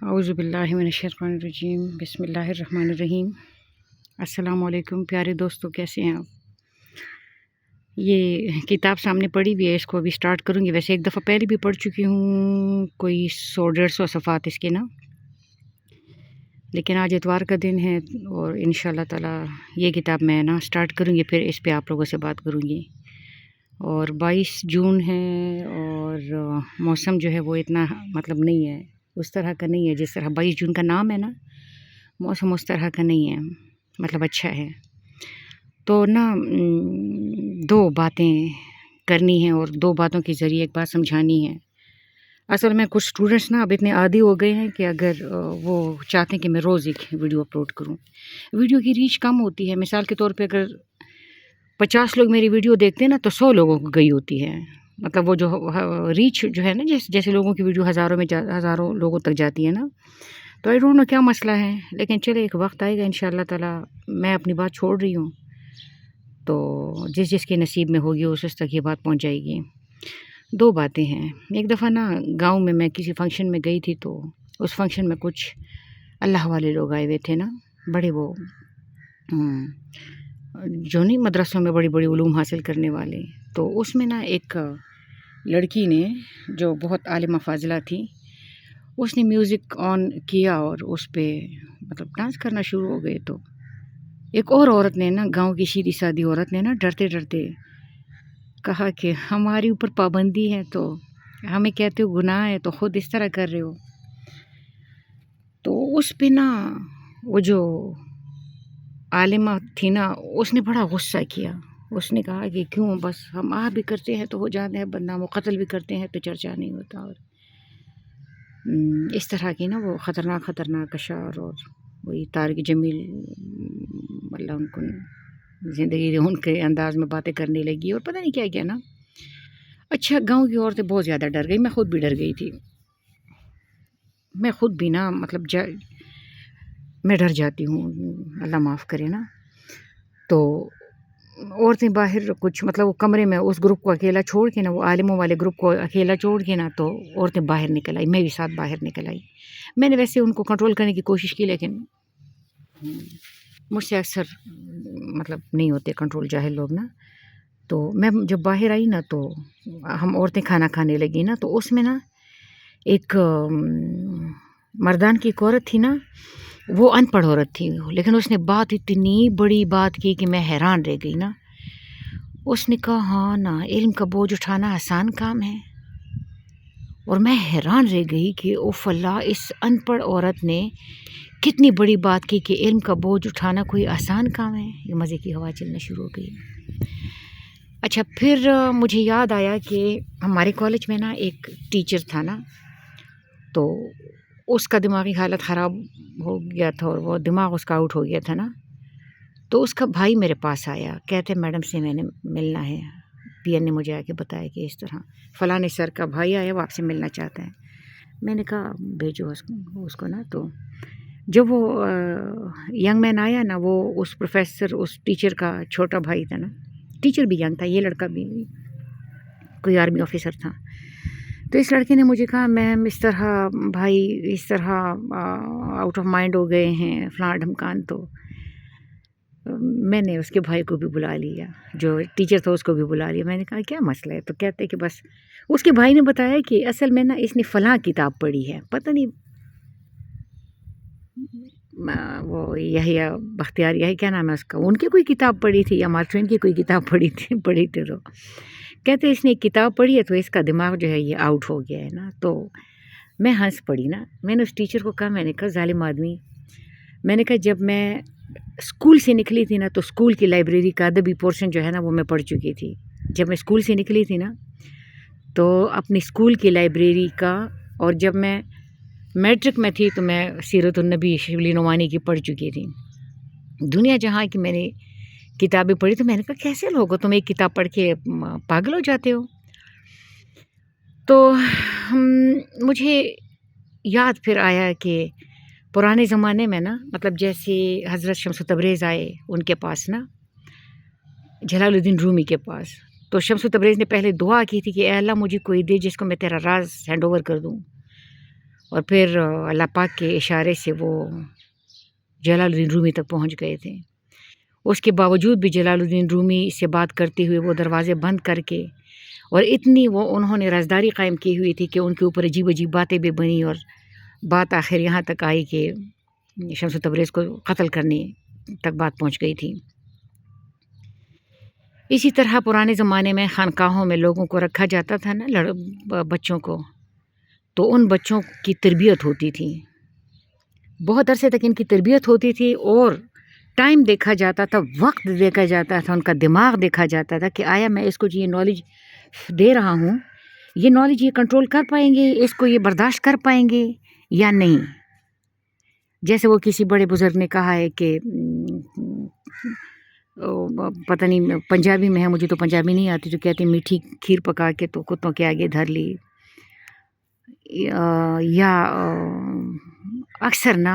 اعوذ باللہ من الشیطان الرجیم، بسم اللہ الرحمن الرحیم۔ السلام علیکم پیارے دوستو، کیسے ہیں آپ؟ یہ کتاب سامنے پڑھی ہوئی ہے، اس کو ابھی سٹارٹ کروں گی۔ ویسے ایک دفعہ پہلے بھی پڑھ چکی ہوں، کوئی 100-150 صفحات اس کے نا، لیکن آج اتوار کا دن ہے اور انشاءاللہ تعالی یہ کتاب میں نا سٹارٹ کروں گی، پھر اس پہ آپ لوگوں سے بات کروں گی۔ اور 22 جون ہے اور موسم جو ہے وہ اتنا مطلب نہیں ہے، اس طرح کا نہیں ہے جس طرح 22 جون کا نام ہے نا، موسم اس طرح کا نہیں ہے، مطلب اچھا ہے۔ تو نا دو باتیں کرنی ہیں اور دو باتوں کے ذریعے ایک بات سمجھانی ہے۔ اصل میں کچھ اسٹوڈنٹس نا اب اتنے عادی ہو گئے ہیں کہ اگر وہ چاہتے ہیں کہ میں روز ایک ویڈیو اپلوڈ کروں، ویڈیو کی ریچ کم ہوتی ہے۔ مثال کے طور پہ اگر 50 لوگ میری ویڈیو دیکھتے ہیں نا تو 100 لوگوں کو گئی ہوتی ہے، مطلب وہ جو ریچ جو ہے نا، جیسے لوگوں کی ویڈیو ہزاروں لوگوں تک جاتی ہے نا، تو آئی ڈونٹ نو کیا مسئلہ ہے، لیکن چلے ایک وقت آئے گا انشاءاللہ تعالی۔ میں اپنی بات چھوڑ رہی ہوں، تو جس کے نصیب میں ہوگی اس تک یہ بات پہنچ جائے گی۔ دو باتیں ہیں۔ ایک دفعہ نا گاؤں میں کسی فنکشن میں گئی تھی، تو اس فنکشن میں کچھ اللہ والے لوگ آئے ہوئے تھے نا، بڑے وہ جو نہیں مدرسوں میں بڑی بڑی علوم حاصل کرنے والے۔ تو اس میں نا ایک لڑکی نے جو بہت عالمہ فاضلہ تھی، اس نے میوزک آن کیا اور اس پہ مطلب ڈانس کرنا شروع ہو گئے۔ تو ایک اور عورت نے نا، گاؤں کی سیدھی سادی عورت نے نا ڈرتے ڈرتے کہا کہ ہماری اوپر پابندی ہے، تو ہمیں کہتے ہو گناہ ہے، تو خود اس طرح کر رہے ہو۔ تو اس پہ نا وہ جو عالمہ تھی نا، اس نے بڑا غصہ کیا۔ اس نے کہا کہ کیوں، بس ہم بھی کرتے ہیں تو ہو جاتے ہیں بدنام، وہ قتل بھی کرتے ہیں تو چرچا نہیں ہوتا، اور اس طرح کی نا وہ خطرناک اشعار، اور وہی طارق جمیل اللہ ان کو زندگی دے، ان کے انداز میں باتیں کرنے لگی اور پتہ نہیں کیا کیا نا۔ اچھا، گاؤں کی عورتیں بہت زیادہ ڈر گئی، میں خود بھی ڈر گئی تھی۔ میں خود بھی نا مطلب میں ڈر جاتی ہوں، اللہ معاف کرے نا۔ تو عورتیں باہر کچھ مطلب وہ کمرے میں اس گروپ کو اکیلا چھوڑ کے نا، وہ عالموں والے گروپ کو اکیلا چھوڑ کے نا، تو عورتیں باہر نکل آئی، میں بھی ساتھ باہر نکل آئی۔ میں نے ویسے ان کو کنٹرول کرنے کی کوشش کی، لیکن مجھ سے اکثر مطلب نہیں ہوتے کنٹرول جاہل لوگ نا۔ تو میں جب باہر آئی نا، تو ہم عورتیں کھانا کھانے لگی نا، تو اس میں نا ایک مردان کی ایک عورت تھی نا، وہ ان پڑھ عورت تھی، لیکن اس نے بات اتنی بڑی بات کی کہ میں حیران رہ گئی نا۔ اس نے کہا ہاں نا، علم کا بوجھ اٹھانا آسان کام ہے، اور میں حیران رہ گئی کہ اوف اللہ، اس ان پڑھ عورت نے کتنی بڑی بات کی کہ علم کا بوجھ اٹھانا کوئی آسان کام ہے۔ یہ مزے کی ہوا چلنا شروع ہو گئی۔ اچھا، پھر مجھے یاد آیا کہ ہمارے کالج میں نا ایک ٹیچر تھا نا، تو اس کا دماغی حالت خراب ہو گیا تھا، اور وہ دماغ اس کا آؤٹ ہو گیا تھا نا۔ تو اس کا بھائی میرے پاس آیا، کہتے میڈم سے میں نے ملنا ہے، پی این نے مجھے آ کے بتایا کہ اس طرح فلاں سر کا بھائی آیا، وہ آپ سے ملنا چاہتا ہے۔ میں نے کہا بھیجو اس کو نا۔ تو جب وہ ینگ مین آیا نا، وہ اس پروفیسر، اس ٹیچر کا چھوٹا بھائی تھا نا، ٹیچر بھی ینگ تھا، یہ لڑکا بھی کوئی آرمی آفیسر تھا۔ تو اس لڑکے نے مجھے کہا میم اس طرح بھائی اس طرح آؤٹ آف مائنڈ ہو گئے ہیں، فلاں ڈھمکان۔ تو میں نے اس کے بھائی کو بھی بلا لیا، جو ٹیچر تھا اس کو بھی بلا لیا۔ میں نے کہا کیا مسئلہ ہے؟ تو کہتے کہ بس اس کے بھائی نے بتایا کہ اصل میں نا اس نے فلاں کتاب پڑھی ہے، پتہ نہیں وہ یحییٰ بختیار، یہی کیا نام ہے اس کا، ان کی کوئی کتاب پڑھی تھی یا مارٹوین کی کوئی کتاب پڑھی تھی۔ تو کہتے اس نے ایک کتاب پڑھی ہے، تو اس کا دماغ جو ہے یہ آؤٹ ہو گیا ہے نا۔ تو میں ہنس پڑی نا۔ میں نے اس ٹیچر کو کہا، میں نے کہا ظالم آدمی، میں نے کہا جب میں اسکول سے نکلی تھی نا، تو اسکول کی لائبریری کا ادبی پورشن جو ہے نا وہ میں پڑھ چکی تھی۔ جب میں اسکول سے نکلی تھی نا، تو اپنی اسکول کی لائبریری کا، اور جب میں میٹرک میں تھی تو میں سیرت النبی شبلی نعمانی کی پڑھ چکی تھی۔ دنیا جہاں کی میں نے کتابیں پڑھی، تو میں نے کہا کیسے لوگ ہو تم ایک کتاب پڑھ کے پاگل ہو جاتے ہو؟ تو مجھے یاد پھر آیا کہ پرانے زمانے میں نا، مطلب جیسے حضرت شمس تبریز آئے ان کے پاس نا، جلال الدین رومی کے پاس، تو شمس تبریز نے پہلے دعا کی تھی کہ اے اللہ مجھے کوئی دے جس کو میں تیرا راز ہینڈ اوور کر دوں۔ اور پھر اللہ پاک کے اشارے سے وہ جلال الدین رومی تک پہنچ گئے تھے۔ اس کے باوجود بھی جلال الدین رومی سے بات کرتے ہوئے وہ دروازے بند کر کے، اور اتنی انہوں نے رازداری قائم کی ہوئی تھی کہ ان کے اوپر عجیب عجیب باتیں بھی بنی، اور بات آخر یہاں تک آئی کہ شمس تبریز کو قتل کرنے تک بات پہنچ گئی تھی۔ اسی طرح پرانے زمانے میں خانقاہوں میں لوگوں کو رکھا جاتا تھا نا، بچوں کو، تو ان بچوں کی تربیت ہوتی تھی، بہت عرصے تک ان کی تربیت ہوتی تھی، اور ٹائم دیکھا جاتا تھا، وقت دیکھا جاتا تھا، ان کا دماغ دیکھا جاتا تھا کہ آیا میں اس کو یہ نالج دے رہا ہوں، یہ نالج یہ کنٹرول کر پائیں گے، اس کو یہ برداشت کر پائیں گے یا نہیں۔ جیسے وہ کسی بڑے بزرگ نے کہا ہے کہ پتہ نہیں پنجابی میں ہے، مجھے تو پنجابی نہیں آتی، تو کہتے ہیں میٹھی کھیر پکا کے تو کتوں کے آگے دھر لی، یا اکثر نا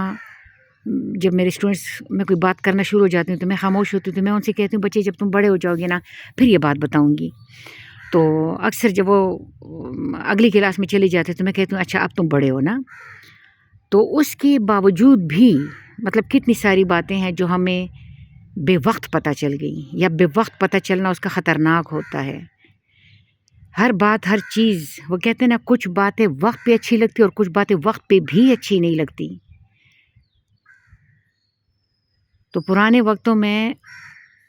جب میرے اسٹوڈنٹس میں کوئی بات کرنا شروع ہو جاتی ہوں تو میں خاموش ہوتی ہوں، تو میں ان سے کہتی ہوں بچے جب تم بڑے ہو جاؤ گے نا پھر یہ بات بتاؤں گی۔ تو اکثر جب وہ اگلی کلاس میں چلی جاتے تو میں کہتی ہوں اچھا اب تم بڑے ہو نا، تو اس کے باوجود بھی مطلب کتنی ساری باتیں ہیں جو ہمیں بے وقت پتہ چل گئی، یا بے وقت پتہ چلنا اس کا خطرناک ہوتا ہے۔ ہر بات، ہر چیز، وہ کہتے ہیں نا کچھ باتیں وقت پہ اچھی لگتی اور کچھ باتیں وقت پہ بھی اچھی نہیں لگتی۔ تو پرانے وقتوں میں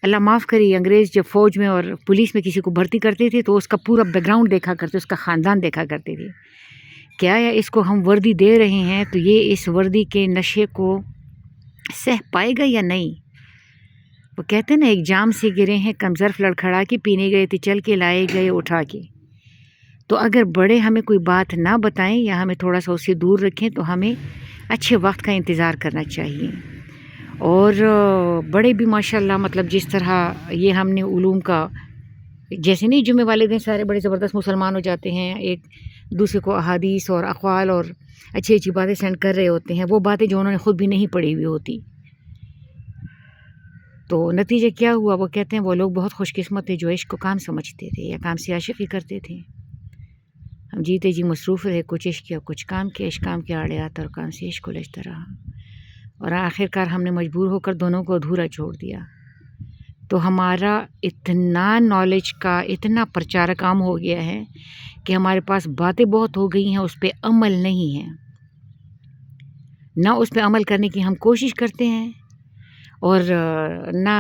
اللہ معاف کری انگریز جب فوج میں اور پولیس میں کسی کو بھرتی کرتے تھے تو اس کا پورا بیک گراؤنڈ دیکھا کرتے، اس کا خاندان دیکھا کرتے تھے، کیا اس کو ہم وردی دے رہے ہیں تو یہ اس وردی کے نشے کو سہ پائے گا یا نہیں۔ وہ کہتے ہیں نا ایک جام سے گرے ہیں کم ظرف لڑکھڑا کے، پینے گئے تھے چل کے لائے گئے اٹھا کے۔ تو اگر بڑے ہمیں کوئی بات نہ بتائیں یا ہمیں تھوڑا سا اس سے دور رکھیں تو ہمیں اچھے وقت کا انتظار کرنا چاہیے۔ اور بڑے بھی ماشاءاللہ مطلب جس طرح یہ ہم نے علوم کا، جیسے نہیں جمعے والے دن سارے بڑے زبردست مسلمان ہو جاتے ہیں، ایک دوسرے کو احادیث اور اقوال اور اچھی اچھی باتیں سینڈ کر رہے ہوتے ہیں، وہ باتیں جو انہوں نے خود بھی نہیں پڑھی ہوئی ہوتی۔ تو نتیجہ کیا ہوا، وہ کہتے ہیں وہ لوگ بہت خوش قسمت تھے جو عشق کو کام سمجھتے تھے یا کام سے عاشقی کرتے تھے۔ ہم جیتے جی مصروف رہے، کچھ عشق کیا کچھ کام کیا، عشق کام کے آڑے آتا اور کام سے عشق الجھتا رہا، اور آخر کار ہم نے مجبور ہو کر دونوں کو ادھورا چھوڑ دیا۔ تو ہمارا اتنا نالج کا اتنا پرچارک عام ہو گیا ہے کہ ہمارے پاس باتیں بہت ہو گئی ہیں، اس پہ عمل نہیں ہے، نہ اس پہ عمل کرنے کی ہم کوشش کرتے ہیں، اور نہ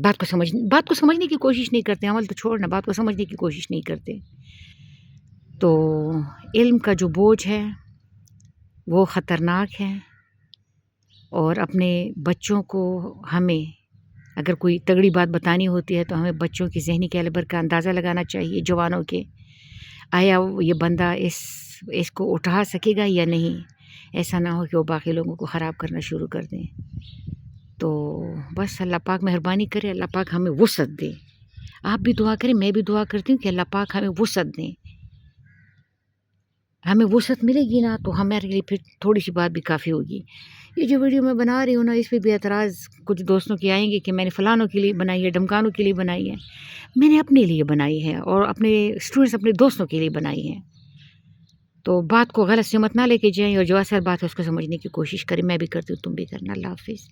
بات کو سمجھنے کی کوشش نہیں کرتے، عمل تو چھوڑنا، بات کو سمجھنے کی کوشش نہیں کرتے۔ تو علم کا جو بوجھ ہے وہ خطرناک ہے، اور اپنے بچوں کو ہمیں اگر کوئی تگڑی بات بتانی ہوتی ہے تو ہمیں بچوں کی ذہنی کیلیبر کا اندازہ لگانا چاہیے، جوانوں کے، آیا یہ بندہ اس کو اٹھا سکے گا یا نہیں، ایسا نہ ہو کہ وہ باقی لوگوں کو خراب کرنا شروع کر دیں۔ تو بس اللہ پاک مہربانی کرے، اللہ پاک ہمیں وسعت دے، آپ بھی دعا کریں، میں بھی دعا کرتی ہوں کہ اللہ پاک ہمیں وسعت دیں۔ ہمیں وسعت ملے گی نا تو ہمارے لیے پھر تھوڑی سی بات بھی کافی ہوگی۔ یہ جو ویڈیو میں بنا رہی ہوں نا، اس پہ بھی اعتراض کچھ دوستوں کے آئیں گے کہ میں نے فلانوں کے لیے بنائی ہے، ڈمکانوں کے لیے بنائی ہے، میں نے اپنے لیے بنائی ہے اور اپنے اسٹوڈنٹس، اپنے دوستوں کے لیے بنائی ہے۔ تو بات کو غلط سمت نہ لے کے جائیں، اور جو اصل بات ہے اس کو سمجھنے کی کوشش کریں، میں بھی کرتی ہوں، تم بھی کرنا۔ اللہ حافظ۔